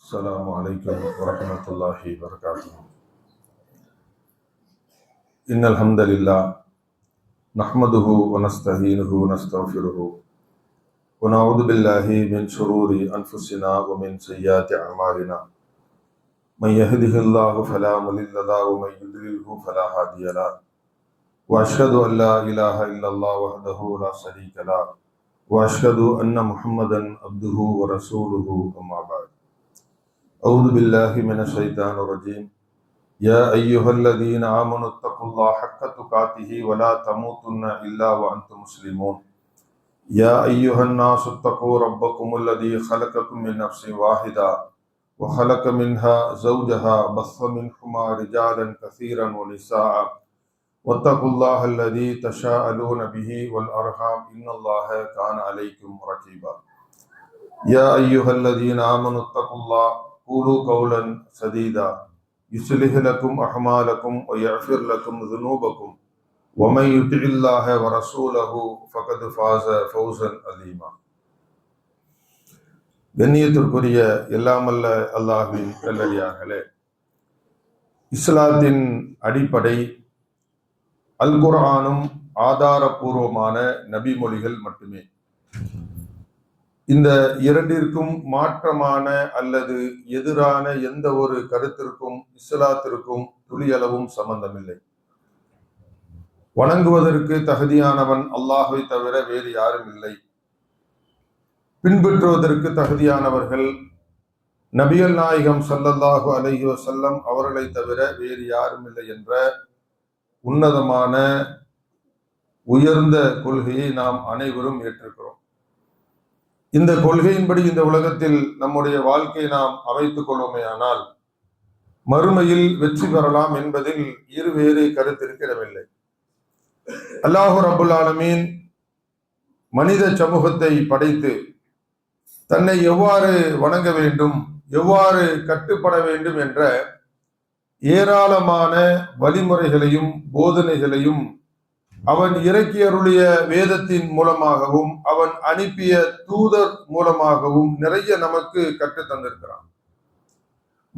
السلام عليكم ورحمة الله وبركاته. إن الحمد لله نحمده ونستعينه ونستغفره ونعوذ بالله من شرور أنفسنا ومن سيئات أعمالنا. من يهده الله فلا مضل له ومن يضلله فلا هادي له. وأشهد أن لا إله إلا الله وحده لا شريك له وأشهد أن محمدا عبده ورسوله أما بعد. أعوذ بالله من الشيطان الرجيم. يا أيها الذين آمنوا اتقوا الله حق تقاته ولا تموتن إلا وأنتم مسلمون. يا أيها الناس اتقوا ربكم الذي خلقكم من نفس واحدة وخلق منها زوجها بث منهما رجالا كثيرا ونساء واتقوا الله الذي تساءلون به والأرحام إن الله كان عليكم رقيبا. يا أيها الذين آمنوا اتقوا الله قولوا قولا سديدا يصلح لكم أعمالكم ويغفر لكم ذنوبكم ومن يطع الله ورسوله فقد فاز فوزا عظيما. கண்ணியத்திற்குரிய எல்லாமல்ல அல்லாஹ்வின் நல்லடியார்களே, இஸ்லாத்தின் அடிப்படை அல் குர்ஆனும் ஆதாரபூர்வமான நபிமொழிகள் மட்டுமே. இந்த இரண்டிற்கும் மாற்றமான அல்லது எதிரான எந்த ஒரு கருத்திற்கும் இஸ்லாத்திற்கும் துளியளவும் சம்பந்தமில்லை. வணங்குவதற்கு தகுதியானவன் அல்லாஹ்வை தவிர வேறு யாரும் இல்லை. பின்பற்றுவதற்கு தகுதியானவர்கள் நபிகள் நாயகம் ஸல்லல்லாஹு அலைஹி வஸல்லம் அவர்களை தவிர வேறு யாரும் இல்லை என்ற உன்னதமான உயர்ந்த கொள்கையை நாம் அனைவரும் ஏற்றிருக்கிறோம். இந்த கொள்கையின்படி இந்த உலகத்தில் நம்முடைய வாழ்க்கையை நாம் அமைத்துக் கொள்வோமேயானால் மறுமையில் வெற்றி பெறலாம் என்பதில் இருவேறு கருத்திருக்கிடவில்லை. அல்லாஹு ரப்புல் ஆலமீன் மனித சமூகத்தை படைத்து தன்னை எவ்வாறு வணங்க வேண்டும், எவ்வாறு கட்டுப்பட வேண்டும் என்ற ஏராளமான வழிமுறைகளையும் போதனைகளையும் அவன் இறக்கியருளிய வேதத்தின் மூலமாகவும் அவன் அனுப்பிய தூதர் மூலமாகவும் நிறைய நமக்கு கற்றுத் தந்திருக்கிறான்.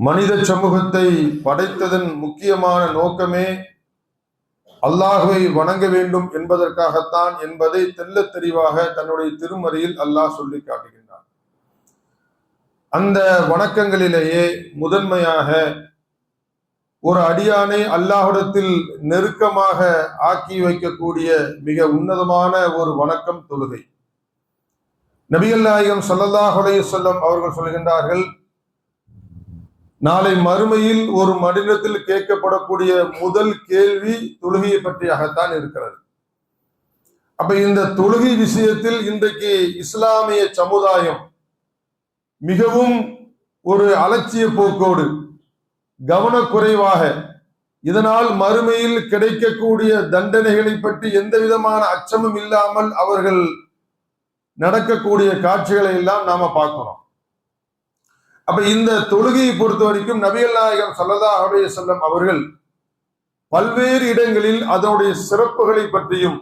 மனித சமூகத்தை படைத்ததன் முக்கியமான நோக்கமே அல்லாஹ்வை வணங்க வேண்டும் என்பதற்காகத்தான் என்பதை தெள்ளத் தெளிவாக தன்னுடைய திருமறையில் அல்லாஹ் சொல்லி காட்டுகின்றான். அந்த வணக்கங்களிலேயே முதன்மையாக ஒரு அடியானை அல்லாஹ்விடத்தில் நெருக்கமாக ஆக்கி வைக்கக்கூடிய மிக உன்னதமான ஒரு வணக்கம் தொழுகை. நபிகள் நாயகம் ஸல்லல்லாஹு அலைஹி வஸல்லம் அவர்கள் சொல்கின்றார்கள், நாளை மறுமையில் ஒரு மனிதத்தில் கேட்கப்படக்கூடிய முதல் கேள்வி தொழுகையை பற்றியாகத்தான் இருக்கிறது. அப்ப இந்த தொழுகை விஷயத்தில் இன்றைக்கு இஸ்லாமிய சமுதாயம் மிகவும் ஒரு அலட்சிய போக்கோடு, கவனக்குறைவாக, இதனால் மறுமையில் கிடைக்கக்கூடிய தண்டனைகளை பற்றி எந்த விதமான அச்சமும் இல்லாமல் அவர்கள் நடக்கக்கூடிய காட்சிகளை எல்லாம் நாம பார்க்கிறோம். அப்ப இந்த தொழுகையை பொறுத்த வரைக்கும் நபிகள் நாயகம் ஸல்லல்லாஹு அலைஹி வஸல்லம் அவர்கள் பல்வேறு இடங்களில் அதனுடைய சிறப்புகளை பற்றியும்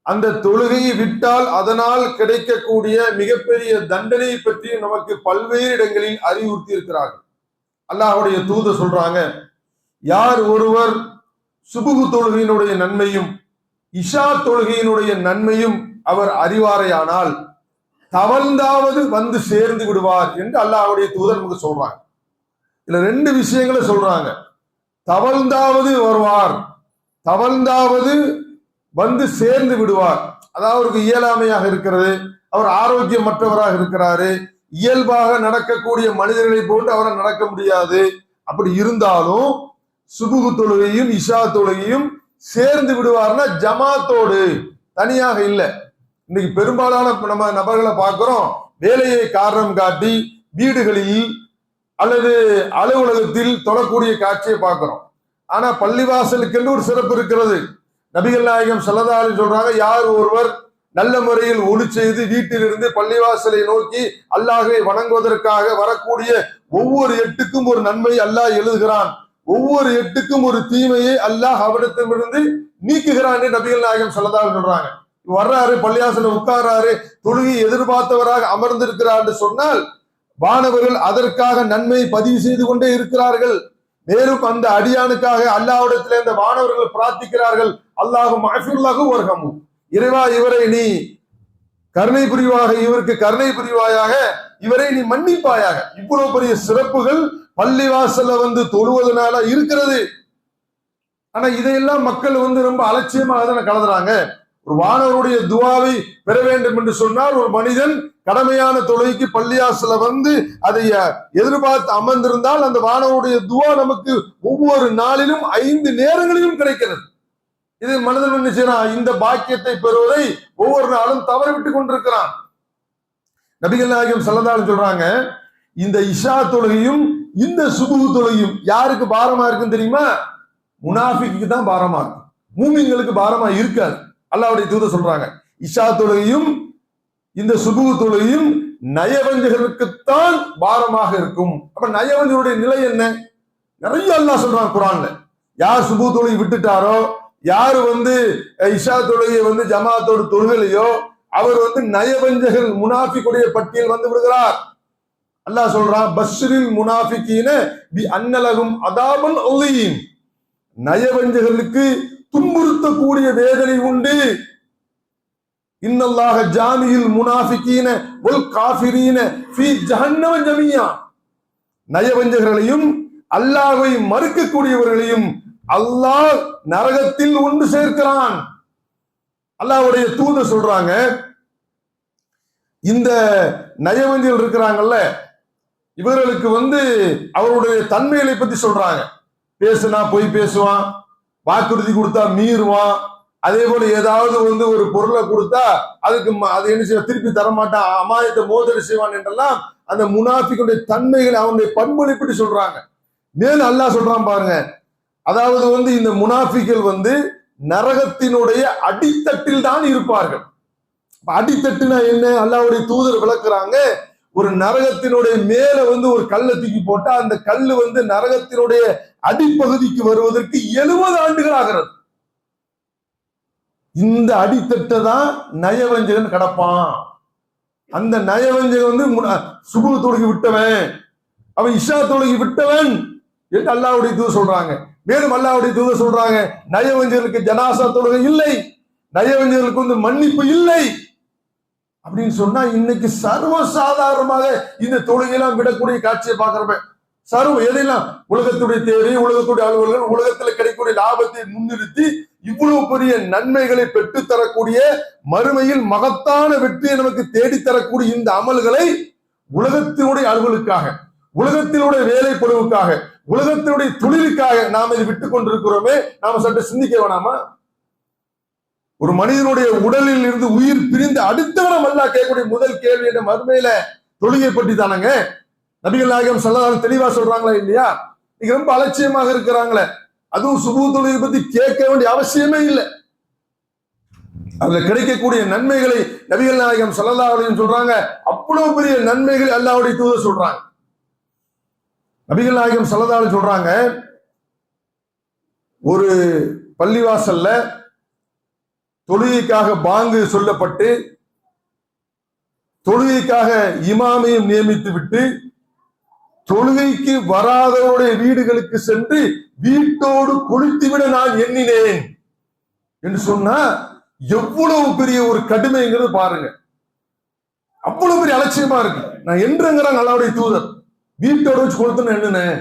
அந்த தொழுகையை விட்டால் அதனால் கிடைக்கக்கூடிய மிகப்பெரிய தண்டனையை பற்றியும் நமக்கு பல்வேறு இடங்களில் அறிவுறுத்தி இருக்கிறார்கள். அல்லாஹ்வுடைய தூதர் சொல்றாங்க, யார் ஒருவர் சுபுகு தொழுகையினுடைய நன்மையும் இஷா தொழுகையினுடைய நன்மையும் அவர் அறிவாரையானால் தவழ்ந்தாவது வந்து சேர்ந்து விடுவார் என்று அல்லாஹ்வுடைய தூதர் நமக்கு சொல்றாங்க. இதுல ரெண்டு விஷயங்களை சொல்றாங்க. தவழ்ந்தாவது வருவார், தவழ்ந்தாவது வந்து சேர்ந்து விடுவார். அதாவது அவருக்கு இயலாமையாக இருக்கிறது, அவர் ஆரோக்கியமற்றவராக இருக்கிறாரு, இயல்பாக நடக்கக்கூடிய மனிதர்களை போன்று அவரால் நடக்க முடியாது. அப்படி இருந்தாலும் சுபுகு தொழுகையும் இஷா தொழுகையும் சேர்ந்து விடுவார்னா ஜமாத்தோடு, தனியாக இல்லை. இன்னைக்கு பெரும்பாலான நம்ம நபர்களை பார்க்கிறோம், வேலையை காரணம் காட்டி வீடுகளில் அல்லது அலுவலகத்தில் தொழக்கூடிய காட்சியை பார்க்கிறோம். ஆனா பள்ளிவாசலுக்கென்று ஒரு சிறப்பு இருக்கிறது. நபிகள் நாயகம் ஸல்லல்லாஹு அலைஹி சொல்றாங்க, யார் ஒருவர் நல்ல முறையில் ஒளி செய்து வீட்டிலிருந்து பள்ளிவாசலை நோக்கி அல்லாஹ்வை வணங்குவதற்காக வரக்கூடிய ஒவ்வொரு எட்டுக்கும் ஒரு நன்மை அல்லாஹ் எழுதுகிறான், ஒவ்வொரு எட்டுக்கும் ஒரு தீமையை அல்லாஹ் அவரிடத்திலிருந்து நீக்குகிறான் என்று நபிகள் நாயகம் ஸல்லல்லாஹு அலைஹி சொல்றாங்க. வர்றாரு, பள்ளிவாசல உட்கார்றாரு, தொழுகை எதிர்பார்த்தவராக அமர்ந்திருக்கிறார் என்று சொன்னால் வானவர்கள் அதற்காக நன்மை பதிவு செய்து கொண்டே இருக்கிறார்கள். மேலும் அந்த அடியானுக்காக அல்லாஹ்விடத்திலே இந்த வானவர்கள் பிரார்த்திக்கிறார்கள், அல்லாஹும் மஃபிருல்லஹு வர்ஹமு, இறைவா இவரை நீ கருணை புரிவாக, இவருக்கு கருணை புரிவாயாக, இவரை நீ மன்னிப்பாயாக. இவ்வளவு பெரிய சிறப்புகள் பள்ளிவாசல்ல தொழுவதனால இருக்கிறது. ஆனா இதையெல்லாம் மக்கள் ரொம்ப அலட்சியமாக தானே கலந்துறாங்க. ஒரு வானவருடைய துவாவை பெற வேண்டும் என்று சொன்னால் ஒரு மனிதன் கடமையான தொழுகைக்கு பள்ளிவாசல்ல அதை எதிர்பார்த்து அமர்ந்திருந்தால் அந்த வானவருடைய துவா நமக்கு ஒவ்வொரு நாளிலும் 5 நேரங்களிலும் கிடைக்கிறது. இது மனிதன் என்ன செய்யறான்? இந்த பாக்கியத்தை பெறுவதை ஒவ்வொரு நாளும் தவறவிட்டு கொண்டிருக்கிறான். நபிகள் நாயகம் ஸல்லல்லாஹு அலைஹி சொல்றாங்க, இந்த இஷா தொழுகையும் இந்த சுபுஹ் தொழுகையும் யாருக்கு பாரமா இருக்குன்னு தெரியுமா? முனாஃபிக்கு தான் பாரமா இருக்கும், மூமின்களுக்கு பாரமா இருக்காது. அல்லாஹ்வுடைய தூதர் சொல்றாங்க, இஷா தொழுகையும் இந்த சுபுஹ் தொழுகையும் நயவஞ்சகர்களுக்குத்தான் பாரமாக இருக்கும். அப்ப நயவஞ்சகருடைய நிலை என்ன? நிறைய அல்லாஹ் சொல்றாங்க குர்ஆன்ல. யார் சுபுஹ் தொழுகை விட்டுட்டாரோ, யாரு இஷா தொழுகையை ஜமாத்தோடு தொழுகலையோ அவர் நயவஞ்சகர் முனாஃபிக்குடைய பட்டியல் விடுகிறார். அல்லாஹ் சொல்றான், பஷ்ரில் முனாஃபிகீன பி அன்னலஹும் அதாபுன் அலீம், நயவஞ்சகர்களுக்கு துன்புறுத்தக்கூடிய வேதனை உண்டு. இன்னல்லாஹ ஜாமியுல் முனாஃபிகீன வல் காஃபிரீன ஃபீ ஜஹன்னம ஜமீஆ, நயவஞ்சகர்களையும் அல்லாஹ்வை மறுக்கக்கூடியவர்களையும் அல்லாஹ் நரகத்தில் ஒன்று சேர்க்கிறான். அல்லாஹ்வுடைய தூதர் சொல்றாங்க, இந்த நயவஞ்சகர்கள் இருக்கிறாங்கல்ல, இவர்களுக்கு அவருடைய தன்மைகளை பத்தி சொல்றாங்க. பேசுனா பொய் பேசுவான், வாக்குறுதி கொடுத்தா மீறுவான், அதே போல ஏதாவது ஒரு பொருளை கொடுத்தா அதுக்கு அதை என்ன செய்ய திருப்பி தரமாட்டான், அமாயத்தை மோதடி செய்வான் என்றெல்லாம் அந்த முனாஃபிக்குடைய தன்மைகளை அவனுடைய பண்புகளை பற்றி சொல்றாங்க. மேலும் அல்லாஹ் சொல்றான் பாருங்க, அதாவது இந்த முனாஃபிக்கள் நரகத்தினுடைய அடித்தட்டில் தான் இருப்பார்கள். அடித்தட்டுனா என்ன? அல்லாஹ்வுடைய தூதர் விளக்குறாங்க, ஒரு நரகத்தினுடைய மேல ஒரு கல்லை தூக்கி போட்டா அந்த கல்லு நரகத்தினுடைய அடிப்பகுதிக்கு வருவதற்கு 70 ஆண்டுகள் ஆகிறது. இந்த அடித்தட்டை தான் நயவஞ்சகன் கடப்பான். அந்த நயவஞ்சகன் சுபுஹ் தொழுகை விட்டவன், அவன் இஷா தொழுகை விட்டவன் என்று அல்லாஹ்வுடைய தூதர் சொல்றாங்க. மேலும் அல்லாஹ்வுடைய தூதர் சொல்றாங்க, நயவஞ்சகர்களுக்கு ஜனாசா தொழுகை இல்லை, நயவஞ்சகர்களுக்கு மன்னிப்பு இல்லை அப்படின்னு சொன்னா, இன்னைக்கு சர்வசாதாரணமாக இந்த தொழுகையெல்லாம் விடக்கூடிய காட்சியை பார்க்கிறப்ப எதெல்லாம் உலகத்துடைய தேவை, உலகத்துடைய அலுவலர்கள், உலகத்துல கிடைக்கக்கூடிய லாபத்தை முன்னிறுத்தி இவ்வளவு பெரிய நன்மைகளை பெற்றுத்தரக்கூடிய, மறுமையில் மகத்தான வெற்றியை நமக்கு தேடித்தரக்கூடிய இந்த அமல்களை உலகத்தினுடைய அலுவலுக்காக, உலகத்தினுடைய வேலை பொழுவுக்காக, உலகத்தினுடைய தொழிலுக்காக நாம் இதை விட்டுக் கொண்டிருக்கிறோமே, நாம சற்று சிந்திக்க வேணாமா? ஒரு மனிதனுடைய உடலில் இருந்து உயிர் பிரிந்து அடுத்தவனம் அல்லாஹ் கேட்கக்கூடிய முதல் கேள்வி என்ற மறுமையில தொழுகை பற்றி தானங்க. நபிகள் நாயகம் ஸல்லல்லாஹு அலைஹி தெளிவா சொல்றாங்களா இல்லையா? நீங்க ரொம்ப அலட்சியமாக இருக்கிறாங்களே, அதுவும் சுபுஹ் தொழுகை பத்தி கேட்க வேண்டிய அவசியமே இல்லை. அதுல கிடைக்கக்கூடிய நன்மைகளை நபிகள் நாயகம் ஸல்லல்லாஹு அலைஹி சொல்றாங்க, அவ்வளவு பெரிய நன்மைகள் அல்லாஹ்வுடைய தூதர் சொல்றாங்க. நபிகள் நாயகம் ஸல்லல்லாஹு அலைஹி சொல்றாங்க, ஒரு பள்ளிவாசல்ல தொழுகைக்காக பாங்கு சொல்லப்பட்டு தொழுகைக்காக இமாமையும் நியமித்து விட்டு தொழுகைக்கு வராதவருடைய வீடுகளுக்கு சென்று வீட்டோடு கொளுத்திவிட நான் எண்ணினேன் என்று சொன்னா எவ்வளவு பெரிய ஒரு கடுமைங்கிறது பாருங்க. அவ்வளவு பெரிய அலட்சியமா இருக்கு. நான் என்றுங்கிறாங்க அல்லாஹ்வுடைய தூதர், வீட்டோட வச்சு கொளுத்துன்னு எண்ணுனேன்.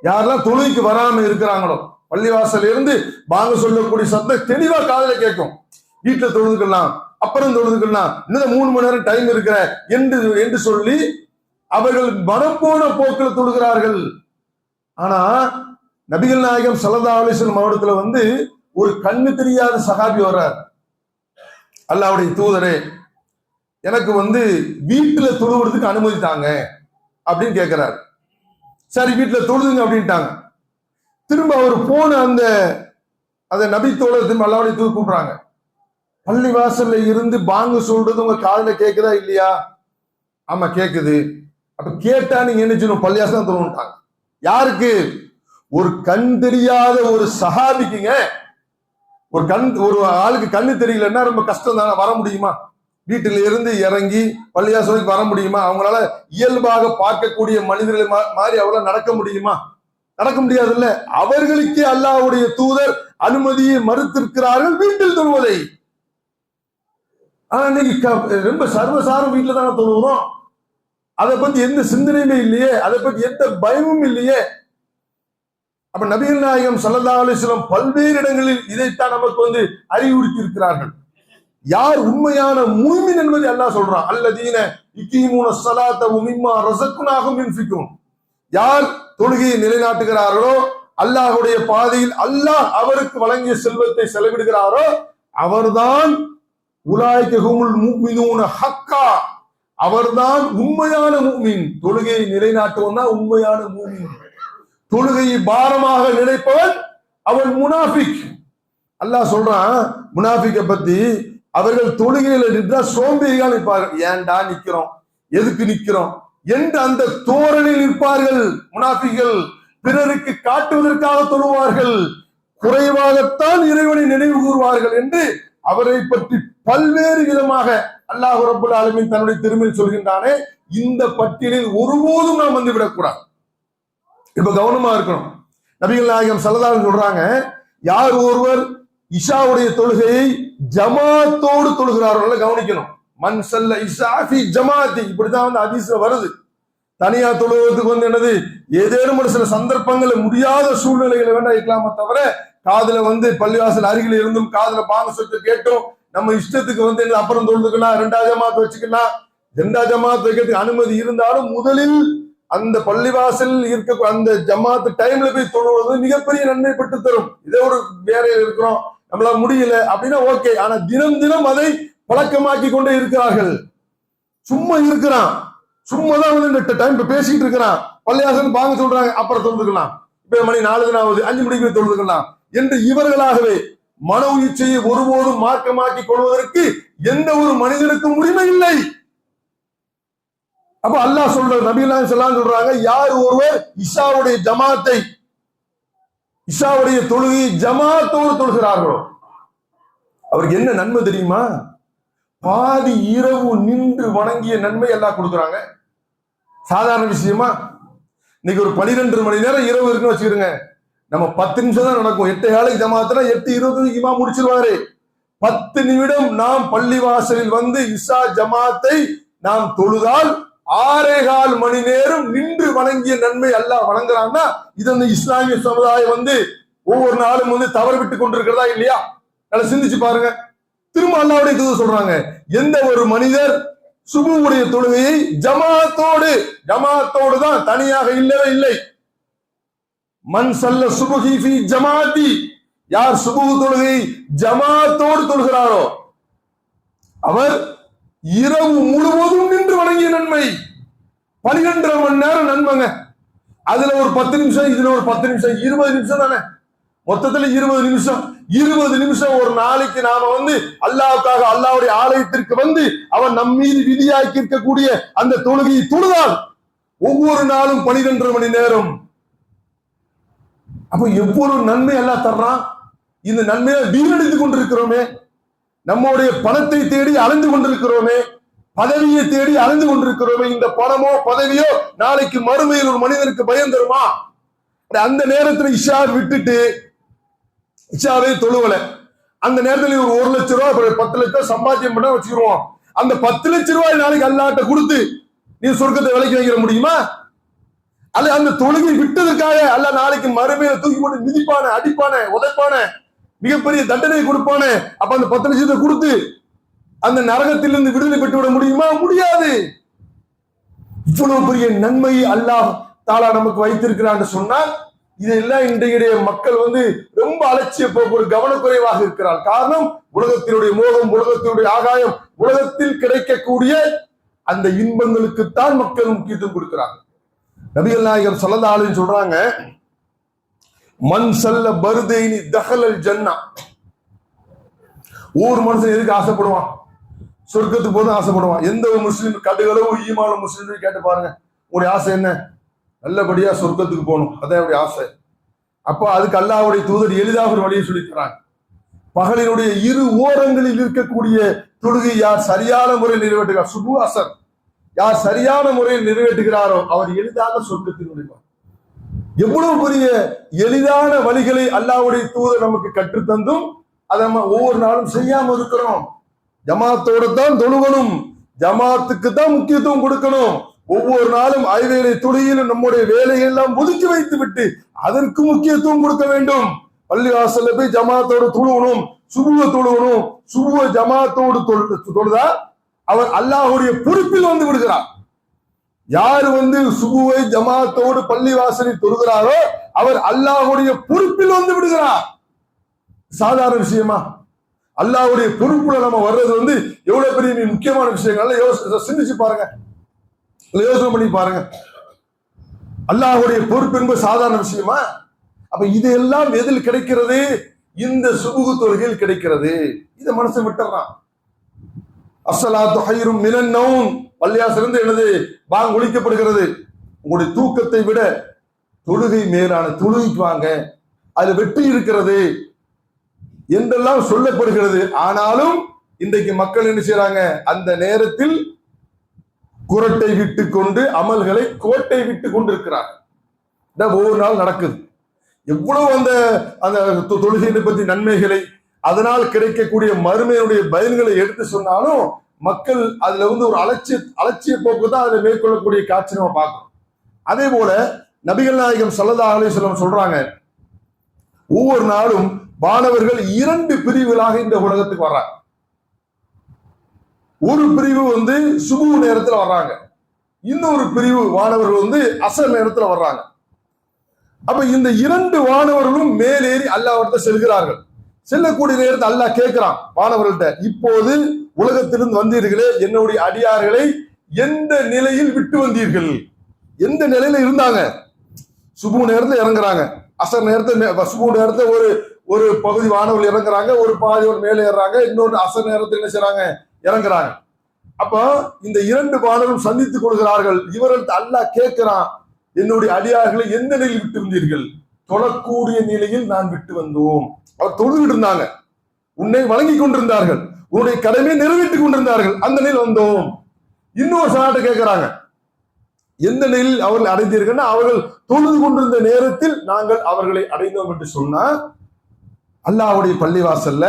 யாரெல்லாம் தொழுகைக்கு வராம இருக்கிறாங்களோ, பள்ளிவாசல் இருந்து பாங்க சொல்லக்கூடிய சத்தம் தெளிவா காதுல கேட்கும். வீட்டுல தொழுதுக்கலாம், அப்புறம் தொழுதுக்கலாம், இன்னும் 3 மணி நேரம் டைம் இருக்கிற என்று சொல்லி அவர்கள் மனப்போன போக்கில் தொழுகிறார்கள். ஆனா நபிகள் நாயகம் ஸல்லல்லாஹு அலைஹி வஸல்லம் மாவட்டத்துல ஒரு கண்ணு தெரியாத சஹாபி வர்றார். அல்லாஹ்வுடைய தூதரே, எனக்கு வீட்டுல தொழுவதுக்கு அனுமதி தாங்க அப்படின்னு கேட்கிறாரு. சரி வீட்டுல தொழுதுங்க அப்படின்ட்டாங்க. திரும்ப அவர் போன அந்த நபி தோழர் திரும்ப அல்லாஹ்வுடைய தூதர் கூப்பிடுறாங்க. பள்ளி வாசல்ல இருந்து பாங்கு சொல்றது உங்க காதுல கேக்குதா இல்லையா? ஆமா கேக்குது. அப்ப கேட்டா நீங்க என்ன செய்யணும்? பள்ளிவாசல் தான் தொழுவுட்டாங்க. யாருக்கு? ஒரு கண் தெரியாத ஒரு சஹாபிக்குங்க. ஒரு ஆளுக்கு கண்ணு தெரியலன்னா ரொம்ப கஷ்டம் தானே, வர முடியுமா? வீட்டில இருந்து இறங்கி பள்ளியாசலுக்கு வர முடியுமா? அவங்களால இயல்பாக பார்க்கக்கூடிய மனிதர்களை மாதிரி அவங்களால நடக்க முடியுமா? நடக்க முடியாது. இல்ல, அவர்களுக்கே அல்லாஹ்வுடைய தூதர் அனுமதியை மறுத்திருக்கிறார்கள் வீட்டில் தொழுவதை. ஆனா இன்னைக்கு ரொம்ப சர்வசாரம் வீட்டுல தானே தொழுகிறோம். அதை பத்தி எந்த சிந்தனையுமே இல்லையே, அதை பத்தி எந்த பயமும் இல்லையே. அப்ப நபிகள் நாயகம் ஸல்லல்லாஹு அலைஹி வஸல்லம் பல்வேறு இடங்களில் இதைத்தான் நமக்கு அறிவுறுத்தி இருக்கிறார்கள். யார் உண்மையான முஃமின் என்பதை அல்லாஹ் சொல்றான். அல்லதீன யுகீமூன ஸலாத்த வ மிம்மா ரஸக்னாஹும் யுன்ஃபிகூன். யார் தொழுகையை நிலைநாட்டுகிறார்களோ, அல்லாஹ்வுடைய பாதையில் அல்லாஹ் அவருக்கு வழங்கிய செல்வத்தை செலவிடுகிறாரோ, அவர்தான் உலாயிக ஹுமுல் முஃமினூன ஹக்கா, அவர்தான் உண்மையான முஃமின். தொழுகையை நிலைநாட்டுவன் தான் உண்மையான முஃமின். தொழுகையை பாரமாக நினைப்பவன் அவன் முனாஃபிக். அல்லாஹ் சொல்றான் முனாஃபிக்கை பத்தி, அவர்கள் தொழுகையில நின்றா சோம்பேறிகள் நிற்பார்கள். ஏன்டா நிக்கிறோம், எதுக்கு நிக்கிறோம் என்று அந்த தோரணில் நிற்பார்கள் முனாஃபிகள். பிறருக்கு காட்டுவதற்காக தொழுவார்கள், குறைவாகத்தான் இறைவனை நினைவு கூறுவார்கள் என்று அவரை பற்றி பல்வேறு விதமாக அல்லாஹ் ரப்புல் ஆலமீன் தன்னுடைய திருமறையில் சொல்கின்றானே. இந்த பட்டியலில் ஒருபோதும் நாம் வந்துவிடக்கூடாது. இப்ப கவனமா இருக்கணும். நபிகள் நாயகம் ஸல்லல்லாஹு அலைஹி சொல்றாங்க, யார் ஒருவர் இஷாவுடைய தொழுகையை ஜமாத்தோடு தொழுகிறார்கள், கவனிக்கணும். மன் ஸல்ல இஷா ஃபி ஜமாத்தி, இப்படிதான் ஹதீஸ்ல வருது. தனியா தொழுவதற்கு என்னது, ஏதேனும் ஒரு சில சந்தர்ப்பங்கள் முடியாத சூழ்நிலைகளை வேண்டாம் இருக்கலாமே தவிர, காதுல பள்ளிவாசல் அருகில் இருந்தும் காதுல பாங்க சொத்து கேட்டும் நம்ம இஷ்டத்துக்கு அப்புறம் தொழுதுக்கலாம், ரெண்டாவது ஜமாத் வச்சுக்கலாம். ரெண்டாவது ஜமாத் வைக்கிறதுக்கு அனுமதி இருந்தாலும் முதலில் அந்த பள்ளிவாசல் இருக்க அந்த ஜமாத்து டைம்ல போய் தொழுவது மிகப்பெரிய நன்மை பெற்று தரும். இதே ஒரு வேலையில் இருக்கிறோம், நம்மளால முடியல அப்படின்னா ஓகே. ஆனா தினம் தினம் அதை பழக்கமாக்கி கொண்டே இருக்கிறார்கள். சும்மா இருக்கிறான், சும்மாதான் டைம் பேசிட்டு இருக்கிறான், பள்ளிவாசல் பாங்க சொல்றாங்க, அப்புறம் தொழுதுக்கலாம், இப்ப மணி 4 ஆகுது, 5 மணிக்கு போய் தொழுதுக்கலாம் என்று இவர்களாகவே மன உயிர்ச்சியை ஒருபோதும் மார்க்கமாக்கி கொள்வதற்கு எந்த ஒரு மனிதனுக்கும் உரிமை இல்லை. அப்ப அல்லாஹ் சொல்ற, நபிகள் நாயகம் ஸல்லல்லாஹு அலைஹி சொல்றாங்க, யார் ஒருவர் இஷாவுடைய ஜமாத்தை, இஷாவுடைய தொழுகையை ஜமாத்தோடு தொழுகிறார்களோ அவருக்கு என்ன நன்மை தெரியுமா? பாதி இரவு நின்று வணங்கிய நன்மை எல்லாம் கொடுக்குறாங்க. சாதாரண விஷயமா? இன்னைக்கு ஒரு 12 மணி நேரம் இரவு இருக்குன்னு வச்சுக்கிறோங்க, நம்ம 10 நிமிஷம் தான் நடக்கும். 8:15 ஜமாத்துல 8:20 இமாம் முடிச்சிருவாரு. 10 நிமிடம் நாம் பள்ளிவாசலில் இஷா ஜமாத்தை நாம் தொழுதால் 6.25 மணி நேரம் நின்று வணங்கிய நன்மை அல்லாஹ் வழங்குறான்னா, இது அந்த இஸ்லாமிய சமுதாயம் ஒவ்வொரு நாளும் தவறு விட்டு கொண்டிருக்கிறதா இல்லையா? நல்லா சிந்திச்சு பாருங்க. திரும்ப அல்லாஹ்வுடைய தூதர் சொல்றாங்க, எந்த ஒரு மனிதர் சுபுவுடைய தொழுகையை ஜமாத்தோடு தான், தனியாக இல்லவே இல்லை. மன் ஸல்ல சுபஹி ஃபீ ஜமாத்தி, யார் சுபஹ் தொழுகையை ஜமாத்தோடு தொழுகிறாரோ அவர் இரவு முழுவதும் நின்று வணங்கிய நன்மை. 12 மணி நேரம் நன்மைங்க. அதுல ஒரு 10 நிமிஷம், இதுல ஒரு 10 நிமிஷம், 20 நிமிஷம் தானே, மொத்தத்துல 20 நிமிஷம். 20 நிமிஷம் ஒரு நாளைக்கு நாம அல்லாஹ்வுக்காக அல்லாஹ்வுடைய ஆலயத்திற்கு அவன் நம் மீது விதியாக்கி இருக்கக்கூடிய அந்த தொழுகையை தொழுதால் ஒவ்வொரு நாளும் 12 மணி நேரம். அப்ப எவ்வளவு நன்மை அல்லாஹ் தர்றான். இந்த நன்மையை வீணடித்துக் கொண்டிருக்கிறோமே, நம்முடைய பணத்தை தேடி அலைந்து கொண்டிருக்கிறோமே, பதவியை தேடி அலைந்து கொண்டிருக்கிறோமே. இந்த பணமோ பதவியோ நாளைக்கு மறுமையில் ஒரு மனிதனுக்கு பயம் தருமா? அந்த நேரத்துல இஷா விட்டுட்டு இஷாவே தொழுவல, அந்த நேரத்துல ஒரு 1 லட்சம் ரூபாய் 10 லட்சம் சம்பாத்தியம் பண்ண வச்சுக்கிருவோம். அந்த 10 லட்சம் ரூபாய் நாளைக்கு அல்லாஹ்ட்ட கொடுத்து நீ சொர்க்கத்தை விலைக்கு வைக்கிற முடியுமா? அல்ல அந்த தொழுகை விட்டதுக்காக அல்ல நாளைக்கு மறுமையில தூக்கி போட்டு மிதிப்பான, அடிப்பான, உதைப்பான, மிகப்பெரிய தண்டனை கொடுப்பான. அப்ப அந்த 10 லட்சத்தை கொடுத்து அந்த நரகத்திலிருந்து விடுதலை பெற்று விட முடியுமா? முடியாது. இவ்வளவு பெரிய நன்மையை அல்லாஹ் தாலா நமக்கு வைத்திருக்கிறான்னு சொன்னால், இதெல்லாம் இன்றைய மக்கள் ரொம்ப அலட்சிய போக்கு, கவனக்குறைவாக இருக்கிறார். காரணம், உலகத்தினுடைய மோகம், உலகத்தினுடைய ஆகாயம், உலகத்தில் கிடைக்கக்கூடிய அந்த இன்பங்களுக்குத்தான் மக்கள் முக்கியத்துவம் கொடுக்கிறார்கள். நபிகள் நாயகம் ஸல்லல்லாஹு அலைஹி வஸல்லம் சொல்றாங்க, மன் ஸல்ல பர்தைனி தஹலல் ஜன்னா. ஒரு மனுஷன் எதுக்கு ஆசைப்படுவான்? சொர்க்கத்துக்கு போதும் ஆசைப்படுவான். எந்த ஒரு முஸ்லீம், கடுகளவு ஈமான முஸ்லீம் கேட்டு பாருங்க, உங்களுடைய ஆசை என்ன? நல்லபடியா சொர்க்கத்துக்கு போகணும், அதான் என்னுடைய ஆசை. அப்ப அதுக்கு அல்லாஹ்வுடைய தூதர் எளிதாக ஒரு வழியை சொல்லிக்கிறாங்க. பகலினுடைய இரு ஓரங்களில் இருக்கக்கூடிய தொழுகை யார் சரியான முறையில் நிறைவேற்றுகிறார், சுபு அசர் யார் சரியான முறையில் நிறைவேற்றுகிறாரோ அவர் எளிதாக சொர்க்கத்தில் நுழைவார். எவ்வளவு பெரிய எளிதான வழிகளை அல்லாஹ்வுடைய தூதர் நமக்கு கற்றுத்தந்தும் அதை நம்ம ஒவ்வொரு நாளும் செய்யாம இருக்கிறோம். ஜமாத்தோட தான் தொழுகணும், ஜமாத்துக்கு தான் முக்கியத்துவம் கொடுக்கணும். ஒவ்வொரு நாளும் ஐவேளை தொழுகையிலும் நம்முடைய வேலைகள் எல்லாம் ஒதுக்கி வைத்து விட்டு அதற்கு முக்கியத்துவம் கொடுக்க வேண்டும். பள்ளிவாசல்ல போய் ஜமாத்தோடு தொழுகணும், சுபுவ தொழுகணும். சுபுவ ஜமாத்தோடு தொழுதா அவர் அல்லாஹ்வுடைய பொறுப்பில் வந்து விடுகிறார். யாரு சுபுவை ஜமாத்தோடு பள்ளிவாசலில் தொழுகிறாரோ அவர் அல்லாஹ்வுடைய பொறுப்பில் வந்து விடுகிறார். சாதாரண விஷயமா? அல்லாஹ்வுடைய பொறுப்புல நம்ம வர்றது எவ்வளவு பெரிய முக்கியமான விஷயங்கள். சிந்திச்சு பாருங்க, யோசனை பண்ணி பாருங்க. அல்லாஹ்வுடைய பொறுப்பு என்பது சாதாரண விஷயமா? அப்ப இதெல்லாம் எதில் கிடைக்கிறது? இந்த சுபுகு தொழுகையில் கிடைக்கிறது. இதை மனசை விட்டுறான். அஸ்ஸலாத்து ஹைரும் மினன் நௌம், பள்ளியாசிலிருந்து எனது பாங் ஒலிக்கப்படுகிறது. உங்களுடைய தூக்கத்தை விட தொழுகை மேலான, தொழுகைக்கு வாங்க, அதுல வெற்றி இருக்கிறது என்றெல்லாம் சொல்லப்படுகிறது. ஆனாலும் இன்றைக்கு மக்கள் என்ன செய்யறாங்க? அந்த நேரத்தில் குரட்டை விட்டு கொண்டு அமல்களை கோட்டை விட்டு கொண்டு இருக்கிறார். ஒவ்வொரு நாள் நடக்குது. எவ்வளவு அந்த தொழுகையை பற்றி நன்மைகளை, அதனால் கிடைக்கக்கூடிய மறுமையினுடைய பயன்களை எடுத்து சொன்னாலும் மக்கள் அதுல ஒரு அலட்சிய போக்கு தான் அதுல மேற்கொள்ளக்கூடிய காட்சி நம்ம பார்க்கணும். அதே போல நபிகள் நாயகம் ஸல்லல்லாஹு அலைஹி வஸல்லம் சொல்றாங்க, ஒவ்வொரு நாளும் வானவர்கள் 2 பிரிவுகளாக இந்த உலகத்துக்கு வர்றாங்க. ஒரு பிரிவு சுபு நேரத்துல வர்றாங்க, இன்னொரு பிரிவு வானவர்கள் அசர் நேரத்துல வர்றாங்க. அப்ப இந்த 2 வானவர்களும் மேலேறி அல்லாஹ்விடத்தில் செல்கிறார்கள். செல்லக்கூடிய நேரத்தை அல்லாஹ் கேட்கிறான் வானவர்கள்ட்ட, இப்போது உலகத்திலிருந்து வந்தீர்களே, என்னுடைய அடியார்களை எந்த நிலையில் விட்டு வந்தீர்கள்? எந்த நிலையில இருந்தாங்க? சுபு நேரத்துல இறங்குறாங்க, அசர் நேரத்துல சுபு நேரத்துல ஒரு பகுதி வானவர்கள் இறங்குறாங்க, ஒரு பாதி மேலே ஏறாங்க, இன்னொரு அசர் நேரத்தில் என்ன செய்றாங்க? இறங்குறாங்க. அப்ப இந்த 2 வானவர்களும் சந்தித்துக் கொள்கிறார்கள். இவர்கள் அல்லாஹ் கேட்கிறான், என்னுடைய அடியார்களை எந்த நிலையில் விட்டு வந்தீர்கள்? தொழக்கூடிய நிலையில் நான் விட்டு வந்தோம். அவர் தொழுகிட்டு இருந்தாங்க, உன்னை வழங்கி கொண்டிருந்தார்கள், உன்னுடைய கடமையை நிறைவேற்றிக் கொண்டிருந்தார்கள், அந்த நிலையில் வந்தோம். இன்னொரு சாட்டை கேட்கிறாங்க, எந்த நிலையில் அவர்கள் அடைந்தீர்கள்? அவர்கள் தொழுது கொண்டிருந்த நேரத்தில் நாங்கள் அவர்களை அடைந்தோம் என்று சொன்னா, அல்லாஹ்வுடைய பள்ளிவாசல்ல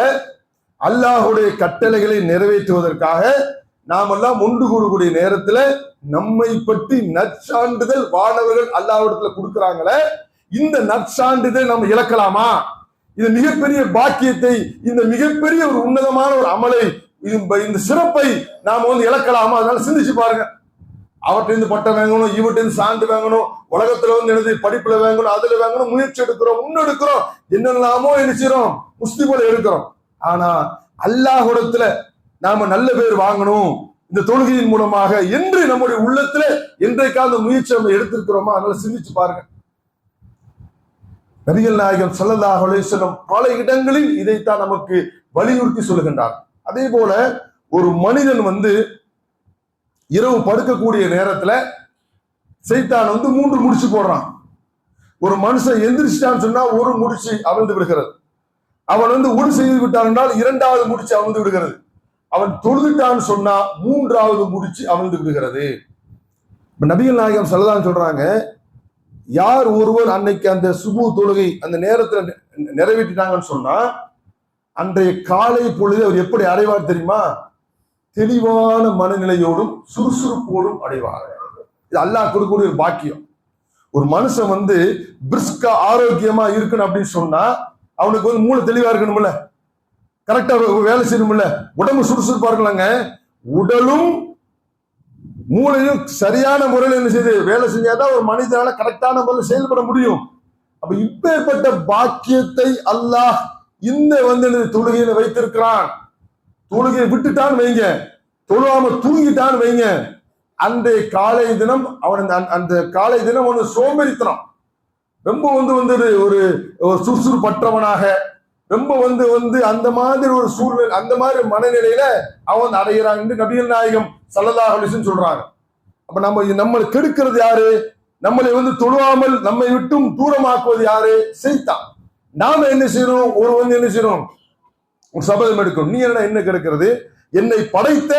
அல்லாஹ்வுடைய கட்டளைகளை நிறைவேற்றுவதற்காக நாம் எல்லாம் ஒன்று கூடக்கூடிய நேரத்துல நம்மை பற்றி நற்சான்றிதழ் வானவர்கள் அல்லாஹ்விடத்துல கொடுக்கிறாங்களே, இந்த நற்சான்றிதழ் நம்ம இழக்கலாமா? இந்த மிகப்பெரிய பாக்கியத்தை, இந்த மிகப்பெரிய ஒரு உன்னதமான ஒரு அமலை, இந்த சிறப்பை நாம இழக்கலாமா? அதனால சிந்திச்சு பாருங்க. அவர்கிட்ட பட்டம் வாங்கணும், இவர்கிட்ட சான்று வாங்கணும், உலகத்துல எனது படிப்புல வாங்கணும், அதுல வாங்கணும், முயற்சி எடுக்கிறோம், முன்னெடுக்கிறோம், என்னெல்லாமோ நினைச்சிரோம், முஸ்லிமோட எடுக்கிறோம். ஆனா அல்லாஹ்விடத்துல நாம நல்ல பேர் வாங்கணும் இந்த தொழுகையின் மூலமாக என்று நம்முடைய உள்ளத்துல என்றைக்காவது முயற்சி நம்ம எடுத்திருக்கிறோமா? அதனால சிந்திச்சு பாருங்க. நபிகள் நாயகம் ஸல்லல்லாஹு அலைஹி வஸல்லம் பல இடங்களில் இதைத்தான் நமக்கு வலியுறுத்தி சொல்லுகின்றார். அதே போல ஒரு மனிதன் இரவு படுக்கக்கூடிய நேரத்துல சைத்தான் 3 முடிச்சு போடுறான். ஒரு மனுஷன் எந்திரிச்சிட்டான்னு சொன்னா ஒரு முடிச்சு அவிழ்ந்து விடுகிறது. அவன் ஒரு செய்து விட்டான் என்றால் 2வது முடிச்சு அவிழ்ந்து விடுகிறது. அவன் தொழுதுட்டான்னு சொன்னா 3வது முடிச்சு அவிழ்ந்து விடுகிறது. நபிகள் நாயகம் ஸல்லல்லாஹு சொல்றாங்க, யார் ஒருவர் அன்னைக்கு அந்த சுபு தொழுகை அந்த நேரத்துல நிறைவேற்றிட்டாங்கன்னு சொன்னா அன்றைய காலை பொழுது அவர் எப்படி அடைவார் தெரியுமா? தெளிவான மனநிலையோடும் சுறுசுறுப்போடும் அடைவார். இது அல்லாஹ் கொடுக்கக்கூடிய ஒரு பாக்கியம். ஒரு மனுஷன் பிரிஸ்கா ஆரோக்கியமா இருக்கணும் அப்படின்னு சொன்னா அவனுக்கு மூளை தெளிவா இருக்கணும்ல, கரெக்டா வேலை செய்யணும்ல, உடம்பு சுறுசுறுப்பா இருக்கலாங்க. உடலும் மூளையும் சரியான முறையில் என்ன செய்யுது? வேலை செஞ்சாதான் ஒரு மனிதனால கரெக்டான முறையில் செயல்பட முடியும். அப்ப இப்பேற்பட்ட பாக்கியத்தை அல்லாஹ் இந்த தொழுகையில வைத்திருக்கிறான். தொழுகையை விட்டுட்டான்னு வைங்க, தொழுவாம தூங்கிட்டான்னு வைங்க, அந்த காலை தினம் அவன் அந்த காலை தினம் சோம்பேறித்தனம், ரொம்ப ஒரு சுறுசுறுப்பற்றவனாக, ரொம்ப அந்த மாதிரி ஒரு சூழ்நிலை, அந்த மாதிரி மனநிலையில அவன் அடைகிறான் என்று நபிகள் நாயகம் ஸல்லல்லாஹு அலைஹி வஸல்லம் சொல்றாங்க. அப்ப நம்மளை கெடுக்கிறது யாரு? நம்மளை தொழுவாமல் நம்மை விட்டும் தூரமாக்குவது யாரு? சைத்தான். நாம என்ன செய்யணும்? ஒரு என்ன செய்யணும்? சபதம் எடுக்கணும். நீ என்ன கிடக்கிறது? என்னை படைத்த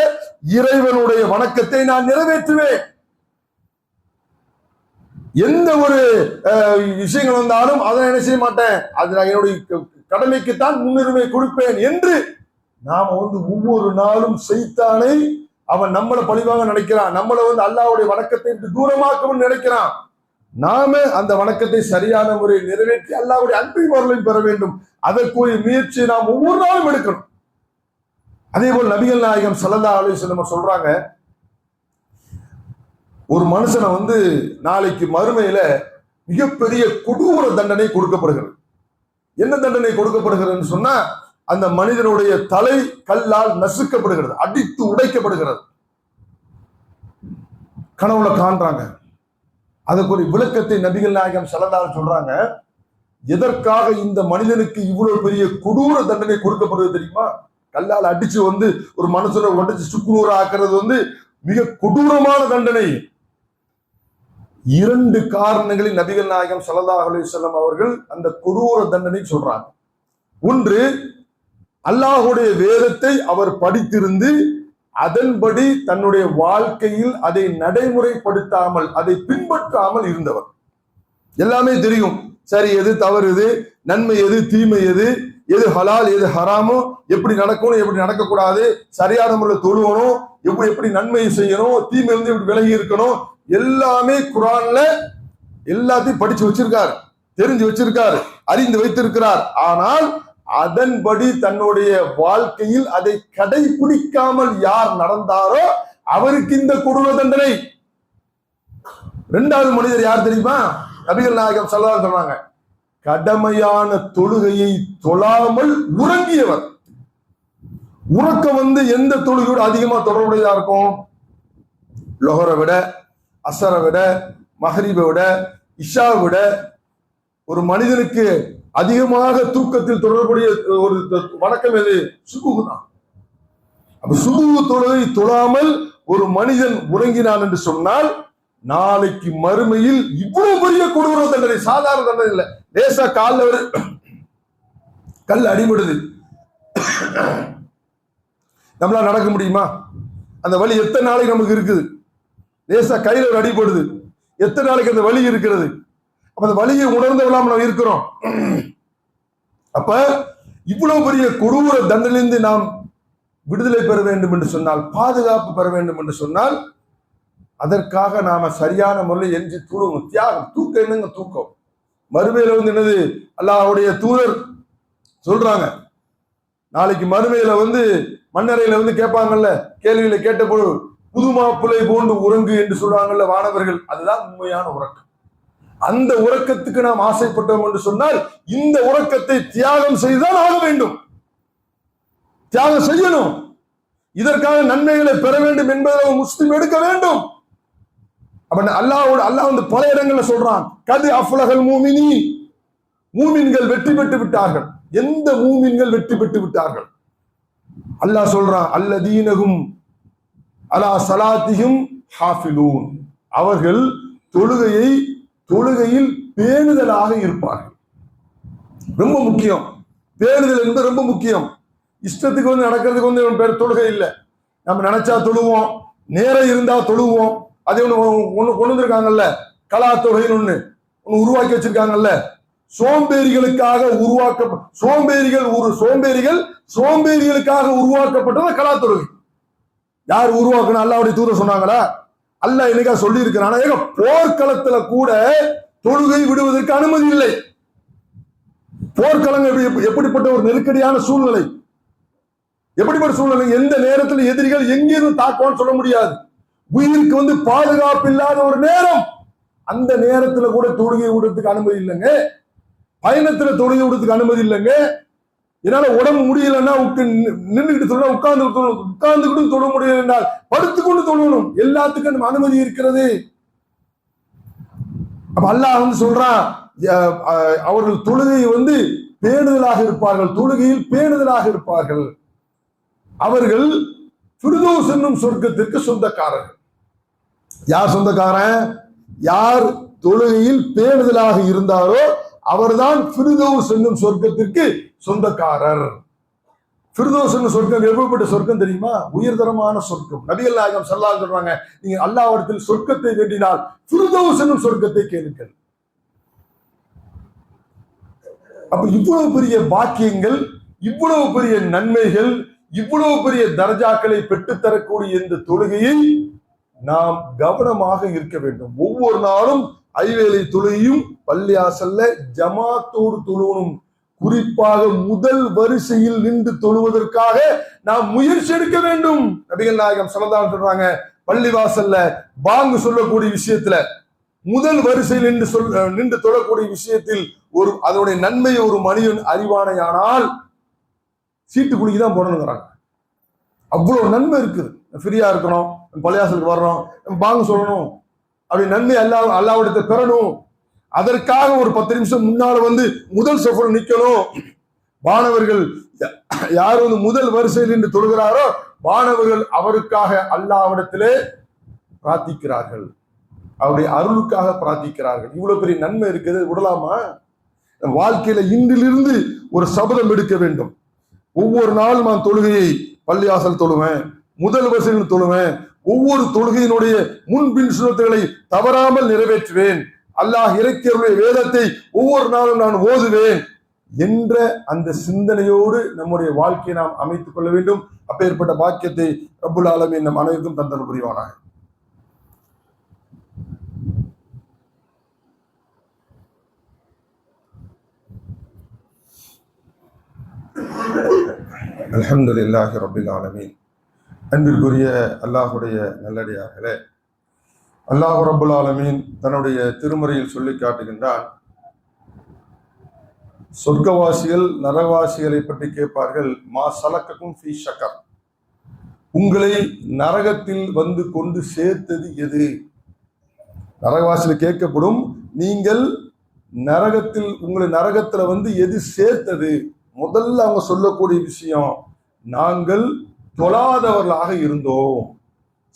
இறைவனுடைய வணக்கத்தை நான் நிறைவேற்றுவேன். எந்த ஒரு விஷயங்கள் வந்தாலும் அதை என்ன செய்ய மாட்டேன், அது நான் என்னுடைய கடமைக்குத்தான் முன்னுரிமை கொடுப்பேன் என்று நாம ஒவ்வொரு நாளும் செய்தானை அவன் நம்மளை பழிவாக நினைக்கிறான், நம்மளை அல்லாஹ்வுடைய வணக்கத்தை தூரமாக்கவும் நினைக்கிறான். நாம அந்த வணக்கத்தை சரியான முறையில் நிறைவேற்றி அல்லாஹ்வுடைய அன்பையும் அருளையும் பெற வேண்டும். அதற்குரிய முயற்சியை நாம் ஒவ்வொரு நாளும் எடுக்கணும். அதே போல் நபிகள் நாயகம் ஸல்லல்லாஹு அலைஹி வஸல்லம் சொல்றாங்க, ஒரு மனுஷனை நாளைக்கு மறுமையில மிகப்பெரிய கொடூர தண்டனை கொடுக்கப்படுகிறது. என்ன தண்டனை கொடுக்கப்படுகிறதுன்னு சொன்னா, அந்த மனிதனுடைய தலை கல்லால் நசுக்கப்படுகிறது, அடித்து உடைக்கப்படுகிறது. கனவுல காண்றாங்க. அதுக்கு ஒரு விளக்கத்தை நபிகள் நாயகம் ஸல்லல்லாஹு அலைஹி சொல்றாங்க. எதற்காக இந்த மனிதனுக்கு இவ்வளவு பெரிய கொடூர தண்டனை கொடுக்கப்படுவது தெரியுமா? கல்லால் அடிச்சு ஒரு மனுஷனை உடைச்சு சுக்குநூறு ஆக்குறது மிக கொடூரமான தண்டனை. 2 காரணங்களில் நபிகள் நாயகம் ஸல்லல்லாஹு அலைஹி வஸல்லம் அவர்கள் அந்த கொடூர தண்டனை சொல்றாங்க. ஒன்று, அல்லாஹ்வுடைய வேதத்தை அவர் படித்திருந்து அதன்படி தன்னுடைய வாழ்க்கையில் அதை நடைமுறைப்படுத்தாமல், அதை பின்பற்றாமல் இருந்தவர். எல்லாமே தெரியும், சரி எது தவறு எது, நன்மை எது தீமை எது, எது ஹலால் எது ஹராமோ, எப்படி நடக்கணும் எப்படி நடக்கக்கூடாது, சரியான முறையில் தொழுவணும், எப்படி நன்மை செய்யணும், தீமை எப்படி விலகி இருக்கணும், எல்லாமே குர்ஆன்ல எல்லாத்தையும் படிச்சு வச்சிருக்காரு, தெரிஞ்சு வச்சிருக்காரு, அறிந்து வைத்திருக்கிறார். ஆனால் அதன்படி தன்னுடைய வாழ்க்கையில் அதை கடைபிடிக்காமல் யார் நடந்தாரோ அவருக்கு இந்த கொடூர தண்டனை. 2வது மனிதர் யார் தெரியுமா? நபிகள் நாயகம் ஸல்லல்லாஹு அலைஹி சொன்னாங்க, கடமையான தொழுகையை தொழாமல் உறங்கியவர். உறக்கம் எந்த தொழுகையோடு அதிகமா தொடர்புடையதா இருக்கும்? லொஹரை விட, அசரை விட, மஹ்ரிபை விட, இஷாவை விட ஒரு மனிதனுக்கு அதிகமாக தூக்கத்தில் தொடர்புடைய ஒரு வணக்கம் எது? சுபுஹ் தான். அப்ப சுபுஹ் தொழுகை தொழாமல் ஒரு மனிதன் உறங்கினான் என்று சொன்னால் நாளைக்கு மறுமையில் இவ்வளவு பெரிய கொடூர தண்டனை, சாதாரண தண்டனை இல்லை. லேசா காலில் கல் அடிபடுது, நம்மளால நடக்க முடியுமா? அந்த வலி எத்தனை நாளைக்கு நமக்கு இருக்குது? லேசா கையில ஒரு அடிபடுது, எத்தனை நாளைக்கு அந்த வலி இருக்கிறது? அப்ப அந்த வலியை உணர்ந்தவெல்லாம் நம்ம இருக்கிறோம். அப்ப இவ்வளவு பெரிய கொடூர தண்டனையிலிருந்து நாம் விடுதலை பெற வேண்டும் என்று சொன்னால், பாதுகாப்பு பெற வேண்டும் என்று சொன்னால், அதற்காக நாம சரியான முறையில் எஞ்சி தூங்கணும். தியாகம், தூக்கம் என்னங்க தூக்கம்? மறுமையில என்னது? அல்லாஹ்வுடைய தூதர் சொல்றாங்க, நாளைக்கு மறுமையில மண்ணறையில கேட்பாங்கல்ல, கேள்வியில கேட்ட பொழுது புது மாப்பிள்ளை போன்று உறங்கு என்று சொல்றாங்கல்ல வானவர்கள், அதுதான் உண்மையான உறக்கம். அந்த உறக்கத்துக்கு நாம் ஆசைப்பட்டோம் என்று சொன்னால் இந்த உறக்கத்தை தியாகம் செய்துதான் ஆக வேண்டும். தியாகம் செய்யணும். இதற்காக நன்மைகளை பெற வேண்டும் என்பதை முஸ்லிம் எடுக்க வேண்டும். அப்ப அல்லாஹ் பல இடங்கள்ல சொல்றான், கது அஃப்லஹல் மூமினீன், மூமின்கள் வெற்றி பெற்று விட்டார்கள். எந்த மூமின்கள் வெற்றி பெற்று விட்டார்கள்? அல்லாஹ் சொல்றான், அல்லதீனஹும் அலா ஸலாத்திஹிம் ஹாஃபிலூன், அவர்கள் தொழுகையில் பேணுதலாக இருப்பார்கள். ரொம்ப முக்கியம். பேணுதல் என்பது ரொம்ப முக்கியம். இஷ்டத்துக்கு நடக்கிறதுக்கு பேர் தொழுகை இல்லை. நம்ம நினைச்சா தொழுவோம், நேரம் இருந்தா தொழுவோம். அதே ஒண்ணு கொண்டு வந்திருக்காங்கல்ல, கலா தொழுகைன்னு ஒண்ணு உருவாக்கி வச்சிருக்காங்கல்ல. சோம்பேறிகளுக்காக சோம்பேறிகளுக்காக உருவாக்கப்பட்டது கலா தொழுகை. யார் உருவாக்கணும்? அல்லாஹ்வுடைய தூதர் சொன்னாங்களா? அல்லாஹ் என்னைக்கா சொல்லி இருக்கிறான்? போர்க்களத்துல கூட தொழுகை விடுவதற்கு அனுமதி இல்லை. போர்க்களங்கள் எப்படிப்பட்ட ஒரு நெருக்கடியான சூழ்நிலை, எப்படிப்பட்ட சூழ்நிலை, எந்த நேரத்தில் எதிரிகள் எங்கிருந்து தாக்குவான்னு சொல்ல முடியாது. உயிருக்கு பாதுகாப்பு இல்லாத ஒரு நேரம், அந்த நேரத்துல கூட தொழுகை விடுறதுக்கு அனுமதி இல்லைங்க. பயணத்துல தொழுகை விடுறதுக்கு அனுமதி இல்லைங்க. என்னால உடம்பு முடியலன்னா நின்றுகிட்டு சொல்ல, உட்கார்ந்துக்கிட்டு தொழ முடியல என்றால் படுத்துக்கொண்டு தொழணும். எல்லாத்துக்கும் நம்ம அனுமதி இருக்கிறது. அப்ப அல்லாஹ் சொல்றான், அவர்கள் தொழுகை பேணுதலாக இருப்பார்கள், தொழுகையில் பேணுதலாக இருப்பார்கள். அவர்கள் ஃபிர்தௌஸ் என்னும் சொர்க்கத்திற்கு சொந்தக்காரர்கள். யார் சொந்தக்காரன்? யார் தொழுகையில் பேணுதலாக இருந்தாரோ அவர்தான் ஃபிர்தௌஸ் என்னும் சொர்க்கத்திற்கு சொந்தக்காரர். ஃபிர்தௌஸ்னு சொர்க்கம் எப்படிப்பட்ட சொர்க்கம் தெரியுமா? உயர்தரமான சொர்க்கம். நபிகள் நாயகம் ஸல்லல்லாஹு அலைஹி சொல்றாங்க, நீங்க அல்லாஹ்விடத்தில் சொர்க்கத்தை வேண்டினால் ஃபிர்தௌஸ்னு சொர்க்கத்தை கேளுங்கள். அப்ப இவ்வளவு பெரிய பாக்கியங்கள், இவ்வளவு பெரிய நன்மைகள், இவ்வளவு பெரிய தரஜாக்களை பெற்றுத்தரக்கூடிய இந்த தொழுகையை நாம் கவனமாக இருக்க வேண்டும். ஒவ்வொரு நாளும் ஐவேளை தொழுகையும் பள்ளியாசல்ல ஜமாத்தோடு தொழுவனும். குறிப்பாக முதல் வரிசையில் நின்று தொழுவதற்காக நாம் முயற்சி எடுக்க வேண்டும். நபிகள் நாயகம் ஸல்லல்லாஹு அலைஹி சொல்றாங்க, பள்ளிவாசல்ல பாங்கு சொல்லக்கூடிய விஷயத்துல முதல் வரிசையில் நின்று தொழக்கூடிய விஷயத்தில் அதனுடைய நன்மையை ஒரு மனிதன் அறிவானையானால் சீட்டு குலுக்கி தான் போடணுங்கிறாங்க. அவ்வளவு நன்மை இருக்குது. ஃப்ரீயா இருக்கணும், பள்ளியாசலுக்கு வர்றோம், பாங்கு சொல்லணும், அப்படி நன்மை அல்லாஹ்விடத்தை பெறணும். அதற்காக ஒரு 10 நிமிஷம் முன்னால முதல் சஃபர் நிக்கணும். மாணவர்கள் யார் முதல் வரிசையில் நின்று தொழுகிறாரோ மாணவர்கள் அவருக்காக அல்லாஹ்விடத்திலே பிரார்த்திக்கிறார்கள், அவருடைய அருளுக்காக பிரார்த்திக்கிறார்கள். இவ்வளவு பெரிய நன்மை இருக்குது, விடலாமா? வாழ்க்கையில இன்றிலிருந்து ஒரு சபதம் எடுக்க வேண்டும். ஒவ்வொரு நாளும் நான் தொழுகையை பள்ளியாசல் தொழுவேன், முதல் வரிசையில் தொழுவேன், ஒவ்வொரு தொழுகையினுடைய முன்பின் சுன்னத்துகளை தவறாமல் நிறைவேற்றுவேன், அல்லாஹ் இறக்கியருடைய வேதத்தை ஒவ்வொரு நாளும் நான் ஓதுவேன் என்ற அந்த சிந்தனையோடு நம்முடைய வாழ்க்கையை நாம் அமைத்துக் கொள்ள வேண்டும். அப்பேற்பட்ட பாக்கியத்தை ரப்புல் ஆலமீன் நம் அனைவருக்கும் தந்தருள் புரிவானாக. அல்ஹம்துலில்லாஹி ரப்பில் ஆலமீன். அன்பிற்குரிய அல்லாஹுடைய நல்லடியார்களே, அல்லாஹ் ரப்புல் ஆலமீன் தன்னுடைய திருமறையில் சொல்லி காட்டுகின்றான், சொர்க்கவாசிகள் நரகவாசிகளை பற்றி கேட்பார்கள், மா சலக்கக்கும் ஃபீ ஷக்கர், உங்களை நரகத்தில் கொண்டு சேர்த்தது எது? நரகவாசிகள் கேட்கப்படும், நீங்கள் நரகத்தில் உங்களை நரகத்துல எது சேர்த்தது? முதல்ல அவங்க சொல்லக்கூடிய விஷயம், நாங்கள் தொழாதவர்களாக இருந்தோம்,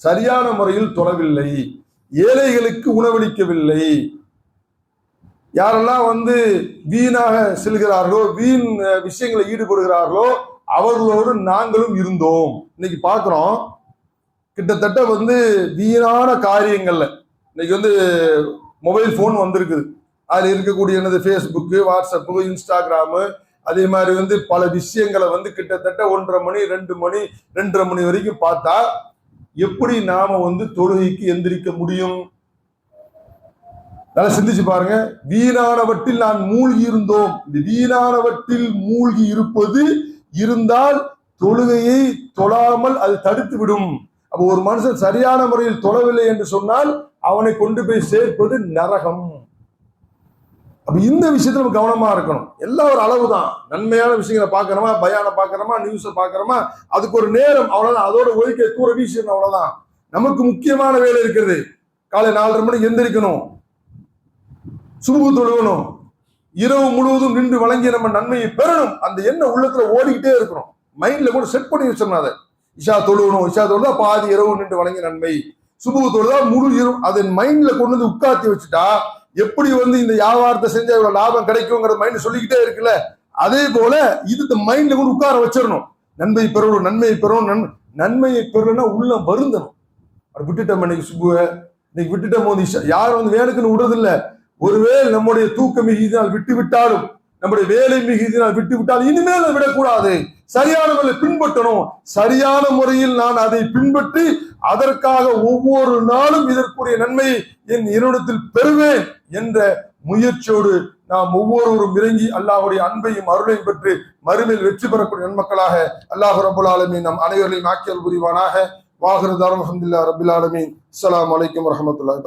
சரியான முறையில் தொழவில்லை, ஏழைகளுக்கு உணவளிக்கவில்லை. யாரெல்லாம் வீணாக செல்கிறார்களோ, வீண் விஷயங்களை ஈடுபடுகிறார்களோ அவர்களோடு நாங்களும் இருந்தோம். இன்னைக்கு பார்க்கிறோம், கிட்டத்தட்ட வீணான காரியங்கள்ல இன்னைக்கு மொபைல் போன் வந்திருக்குது. அதுல இருக்கக்கூடிய ஃபேஸ்புக்கு, வாட்ஸ்அப்பு, இன்ஸ்டாகிராமு, அதே மாதிரி பல விஷயங்களை கிட்டத்தட்ட 1:30 மணி 2 மணி 2:30 மணி வரைக்கும் பார்த்தா எப்படி நாம தொழுகைக்கு எந்திரிக்க முடியும்? நல்லா சிந்திச்சு பாருங்க. வீணானவற்றில் நான் மூழ்கி இருந்தோம். இந்த வீணானவற்றில் மூழ்கி இருப்பது இருந்தால் தொழுகையை தொழாமல் அது தடுத்து விடும். அப்ப ஒரு மனுஷன் சரியான முறையில் தொழவில்லை என்று சொன்னால் அவனை கொண்டு போய் சேர்ப்பது நரகம். அப்ப இந்த விஷயத்துல நம்ம கவனமா இருக்கணும். எல்லாம் ஒரு அளவுதான். நன்மையான விஷயங்களை பாக்கிறோமா, பயான பாக்கிறோமா, நியூஸ பாக்கிறோமா, அதுக்கு ஒரு நேரம், அவ்வளவுதான். அதோட ஒதுக்க தூர வீசணும், அவ்வளவுதான். நமக்கு முக்கியமான வேலை இருக்கிறது. காலை 4:30 மணிக்கு எந்திரிக்கணும், சுபு தொழுகணும், இரவு முழுவதும் நின்று வழங்கிய நம்ம நன்மையை பெறணும். அந்த எண்ணம் உள்ளத்துல ஓடிக்கிட்டே இருக்கணும். மைண்ட்ல கூட செட் பண்ணி வச்சிடணும். அதை இஷா தொழுகணும், இஷா தொழுதா பாதி இரவு நின்று வழங்கிய நன்மை, சுபு தொழுதா முழு இரவு, அதை மைண்ட்ல கொண்டு உட்கார்த்தி வச்சுட்டா எப்படி இந்த வியாபாரத்தை செஞ்சா இவ்வளவு லாபம் கிடைக்குங்கிற மைண்ட் சொல்லிக்கிட்டே இருக்குல்ல, அதே போல இது மைண்ட்ல கூட உட்கார வச்சிடணும். நன்மை பெறணும், நன்மையை பெறணும். நன்மையை பெறணும்னா உள்ள வருந்தணும். அப்படி விட்டுட்டோம், இன்னைக்கு சுபுவ இன்னைக்கு விட்டுட்டோம் போது யாரும் வேணுக்குன்னு விடுறதில்ல. ஒருவேளை நம்முடைய தூக்க மிகுதினால் விட்டு விட்டாலும், நம்முடைய வேலை மிகுதினால் விட்டு விட்டாலும் இனிமேல் அதை விடக்கூடாது. சரியான முறையில் பின்பற்றணும். சரியான முறையில் நான் அதை பின்பற்றி அதற்காக ஒவ்வொரு நாளும் இதற்குரிய நன்மையை என் இறைவனிடத்தில் பெறுவேன் என்ற முயற்சியோடு நாம் ஒவ்வொருவரும் இறங்கி அல்லாஹ்வுடைய அன்பையும் அருளையும் பெற்று மறுமையில் வெற்றி பெறக்கூடிய நன்மக்களாக அல்லாஹ் ரப்பல் ஆலமீன் நம் அனைவரையும் ஆக்கியல் புரிவானாக. வாஹிரு தஅவானா அல்ஹம்துலில்லாஹி ரப்பில் ஆலமீன். அஸ்ஸலாமு அலைக்கும் வரஹ்மத்துல்லாஹி.